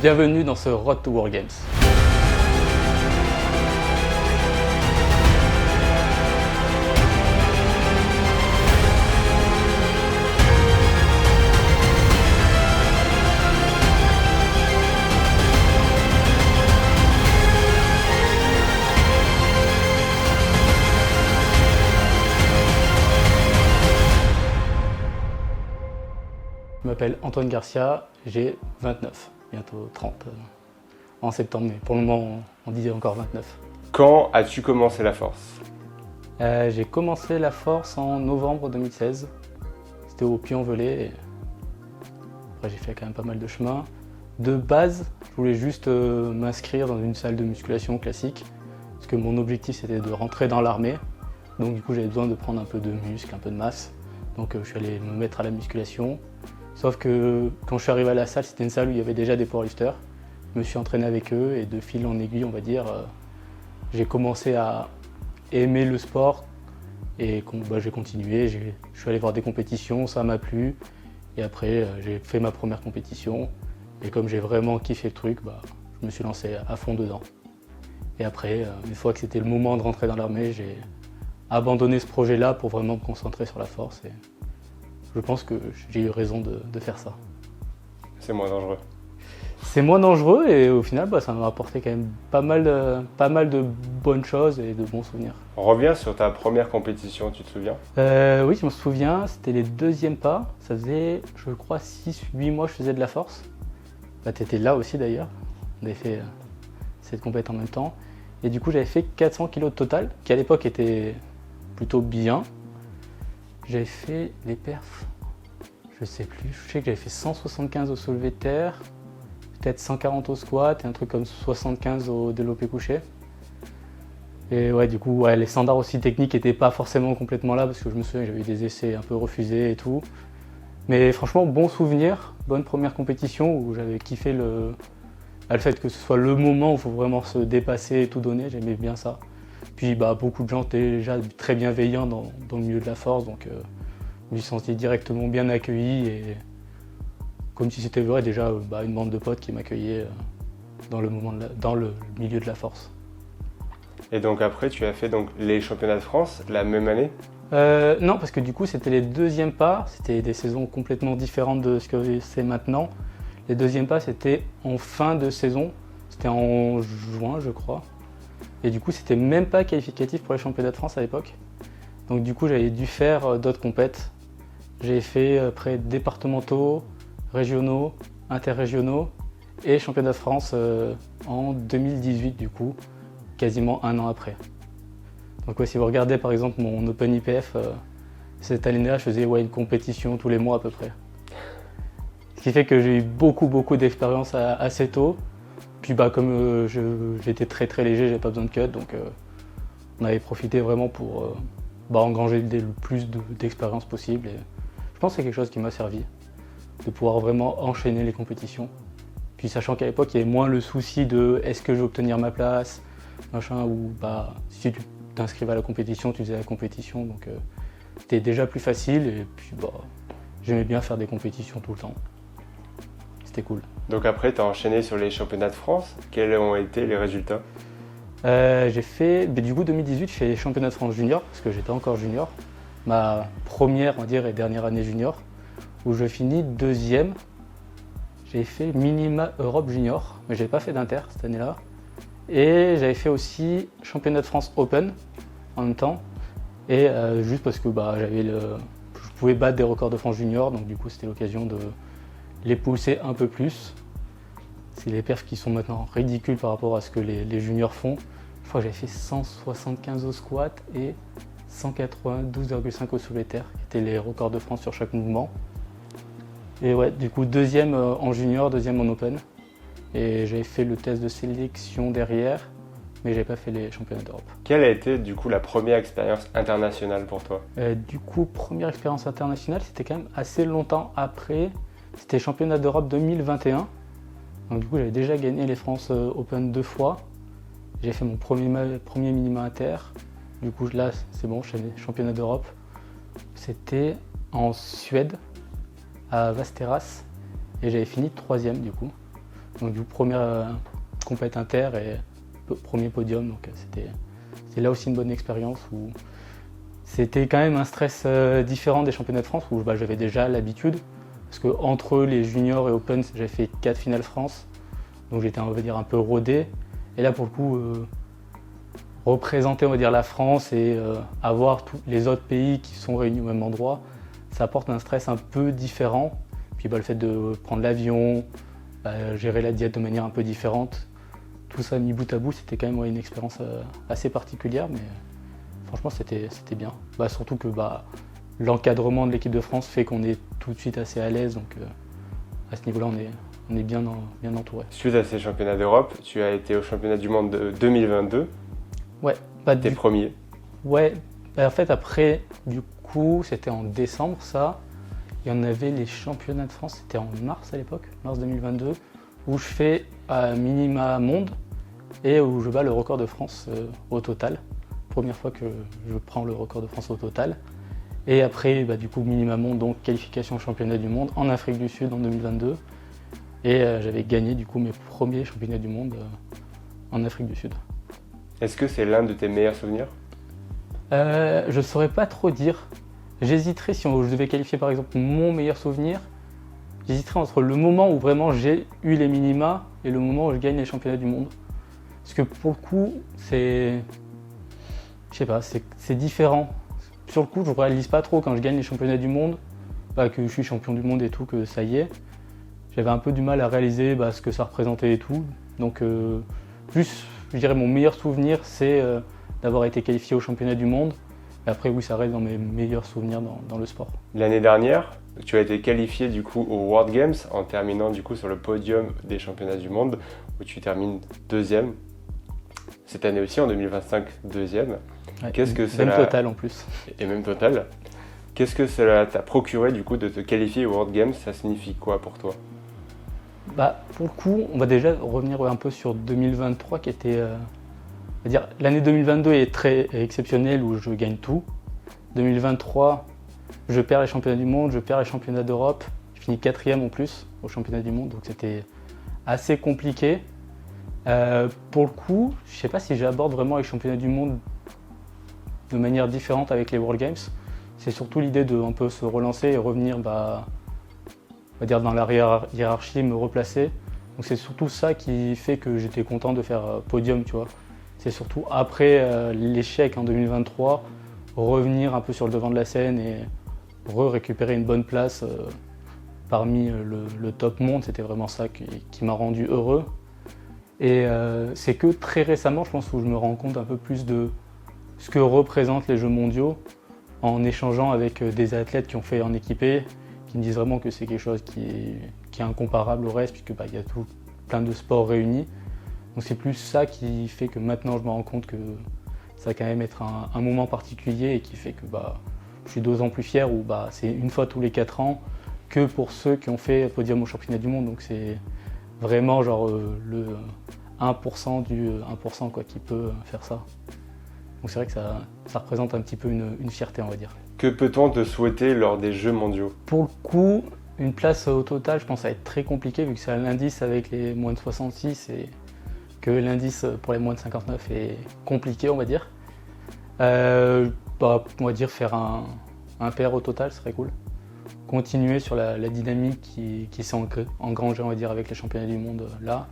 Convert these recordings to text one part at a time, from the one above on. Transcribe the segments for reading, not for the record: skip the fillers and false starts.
Bienvenue dans ce Road to World Games. Je m'appelle Antoine Garcia, j'ai 29, bientôt 30 en septembre, mais pour le moment on disait encore 29. Quand as-tu commencé la force? J'ai commencé la force en novembre 2016, c'était au Puy-en-Velay. Après j'ai fait quand même pas mal de chemin. De base, je voulais juste m'inscrire dans une salle de musculation classique, parce que mon objectif c'était de rentrer dans l'armée, donc du coup j'avais besoin de prendre un peu de muscle, un peu de masse, donc je suis allé me mettre à la musculation. Sauf que quand je suis arrivé à la salle, c'était une salle où il y avait déjà des powerlifters. Je me suis entraîné avec eux et de fil en aiguille, on va dire, j'ai commencé à aimer le sport et j'ai continué. Je suis allé voir des compétitions, ça m'a plu. Et après, j'ai fait ma première compétition. Et comme j'ai vraiment kiffé le truc, je me suis lancé à fond dedans. Et après, une fois que c'était le moment de rentrer dans l'armée, j'ai abandonné ce projet-là pour vraiment me concentrer sur la force. Et je pense que j'ai eu raison de faire ça. C'est moins dangereux. C'est moins dangereux et au final, ça m'a apporté quand même pas mal de bonnes choses et de bons souvenirs. On revient sur ta première compétition, tu te souviens? Oui, je me souviens, c'était les deuxièmes pas. Ça faisait, je crois, 6-8 mois que je faisais de la force. Tu étais là aussi d'ailleurs. On avait fait cette compétition en même temps. Et du coup, j'avais fait 400 kg de total, qui à l'époque était plutôt bien. J'avais fait les perfs, je sais plus, je sais que j'avais fait 175 au soulevé de terre, peut-être 140 au squat et un truc comme 75 au développé couché. Et ouais, du coup, les standards aussi techniques n'étaient pas forcément complètement là parce que je me souviens que j'avais eu des essais un peu refusés et tout. Mais franchement, bon souvenir, bonne première compétition où j'avais kiffé le fait que ce soit le moment où il faut vraiment se dépasser et tout donner, j'aimais bien ça. Puis beaucoup de gens étaient déjà très bienveillants dans le milieu de la force, donc je me suis senti directement bien accueilli et comme si c'était vrai déjà une bande de potes qui m'accueillait dans le milieu de la force. Et donc après tu as fait les championnats de France la même année? Non, parce que du coup c'était les deuxièmes pas, c'était des saisons complètement différentes de ce que c'est maintenant. Les deuxièmes pas c'était en fin de saison, c'était en juin je crois. Et du coup, c'était même pas qualificatif pour les championnats de France à l'époque. Donc du coup, j'avais dû faire d'autres compètes. J'ai fait après départementaux, régionaux, interrégionaux et championnats de France en 2018 du coup, quasiment un an après. Donc si vous regardez par exemple mon Open IPF, cette année-là, je faisais une compétition tous les mois à peu près. Ce qui fait que j'ai eu beaucoup d'expérience assez tôt. Puis comme j'étais très léger, j'avais pas besoin de cut, donc on avait profité vraiment pour engranger le plus d'expérience possible. Et je pense que c'est quelque chose qui m'a servi, de pouvoir vraiment enchaîner les compétitions. Puis sachant qu'à l'époque, il y avait moins le souci de est-ce que je vais obtenir ma place, machin, ou si tu t'inscrivais à la compétition, tu faisais la compétition, donc c'était déjà plus facile. Et puis j'aimais bien faire des compétitions tout le temps. C'était cool. Donc après, tu as enchaîné sur les championnats de France. Quels ont été les résultats? J'ai fait, du coup 2018, je fais les championnats de France junior, parce que j'étais encore junior. Ma première, on va dire, et dernière année junior, où je finis deuxième. J'ai fait minima Europe junior, mais j'avais pas fait d'inter cette année-là. Et j'avais fait aussi championnat de France Open en même temps. Et juste parce que je pouvais battre des records de France junior, donc du coup c'était l'occasion de les pousser un peu plus. C'est les perfs qui sont maintenant ridicules par rapport à ce que les juniors font. Je crois que j'avais fait 175 au squat et 192,5 au soulevé de terre, qui étaient les records de France sur chaque mouvement. Et du coup deuxième en junior, deuxième en open. Et j'avais fait le test de sélection derrière, mais j'avais pas fait les championnats d'Europe. Quelle a été du coup la première expérience internationale pour toi? Première expérience internationale, c'était quand même assez longtemps après. C'était championnat d'Europe 2021. Donc du coup, j'avais déjà gagné les France Open 2 fois. J'ai fait mon premier minima inter. Du coup, là, c'est bon, je suis championnat d'Europe. C'était en Suède, à Västerås. Et j'avais fini 3e du coup. Donc du coup, première compète inter et premier podium. Donc c'était là aussi une bonne expérience où c'était quand même un stress différent des championnats de France où j'avais déjà l'habitude. Parce qu'entre les juniors et Open, j'ai fait 4 finales France. Donc j'étais, on va dire, un peu rodé. Et là, pour le coup, représenter, on va dire, la France et avoir tous les autres pays qui sont réunis au même endroit, ça apporte un stress un peu différent. Puis le fait de prendre l'avion, gérer la diète de manière un peu différente, tout ça mis bout à bout, c'était quand même une expérience assez particulière, mais franchement c'était bien. Surtout que l'encadrement de l'équipe de France fait qu'on est tout de suite assez à l'aise, donc à ce niveau-là on est bien entouré. Suite à ces championnats d'Europe, tu as été au championnat du monde de 2022. Ouais, T'es premier. Ouais, en fait après, du coup, c'était en décembre ça. Il y en avait les championnats de France, c'était en mars à l'époque, mars 2022, où je fais minima monde et où je bats le record de France au total. Première fois que je prends le record de France au total. Et après, du coup, minima monde, donc qualification au championnat du monde en Afrique du Sud en 2022. Et j'avais gagné du coup mes premiers championnats du monde en Afrique du Sud. Est-ce que c'est l'un de tes meilleurs souvenirs ? Je ne saurais pas trop dire. J'hésiterais si je devais qualifier par exemple mon meilleur souvenir. J'hésiterais entre le moment où vraiment j'ai eu les minima et le moment où je gagne les championnats du monde. Parce que pour le coup, c'est différent. Sur le coup, je ne réalise pas trop quand je gagne les championnats du monde, que je suis champion du monde et tout, que ça y est. J'avais un peu du mal à réaliser ce que ça représentait et tout. Donc plus, je dirais mon meilleur souvenir, c'est d'avoir été qualifié au championnat du monde. Et après, oui, ça reste dans mes meilleurs souvenirs dans le sport. L'année dernière, tu as été qualifié du coup aux World Games en terminant du coup sur le podium des championnats du monde où tu termines deuxième. Cette année aussi, en 2025, deuxième. Ouais, Qu'est-ce que même total en plus. Et même total. Qu'est-ce que cela t'a procuré du coup de te qualifier aux World Games ? Ça signifie quoi pour toi ? Pour le coup, on va déjà revenir un peu sur 2023 qui était... l'année 2022 est très exceptionnelle où je gagne tout. 2023, je perds les championnats du monde, je perds les championnats d'Europe. Je finis 4e en plus au championnat du monde, donc c'était assez compliqué. Pour le coup, je ne sais pas si j'aborde vraiment les championnats du monde de manière différente avec les World Games. C'est surtout l'idée de un peu se relancer et revenir on va dire dans la hiérarchie, me replacer. Donc c'est surtout ça qui fait que j'étais content de faire podium, tu vois. C'est surtout après l'échec en 2023, revenir un peu sur le devant de la scène et récupérer une bonne place parmi le top monde. C'était vraiment ça qui m'a rendu heureux. Et c'est que très récemment, je pense, où je me rends compte un peu plus de ce que représentent les Jeux mondiaux en échangeant avec des athlètes qui ont fait en équipé, qui me disent vraiment que c'est quelque chose qui est incomparable au reste, puisque il y a plein de sports réunis. Donc c'est plus ça qui fait que maintenant je me rends compte que ça va quand même être un moment particulier et qui fait que je suis 2 ans plus fier où c'est une fois tous les 4 ans que pour ceux qui ont fait podium au championnat du monde. Donc c'est vraiment le 1% du 1% qui peut faire ça. Donc c'est vrai que ça représente un petit peu une fierté, on va dire. Que peut-on te souhaiter lors des Jeux mondiaux ? Pour le coup, une place au total, je pense que ça va être très compliqué vu que c'est l'indice avec les moins de 66 et que l'indice pour les moins de 59 est compliqué, on va dire. On va dire faire un PR au total, ce serait cool. Continuer sur la dynamique qui s'est engrangée, on va dire, avec les championnats du monde là.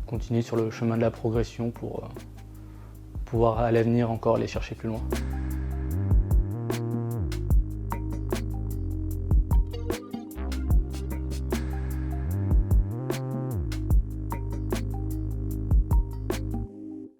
Continuer sur le chemin de la progression pour pouvoir à l'avenir encore aller chercher plus loin.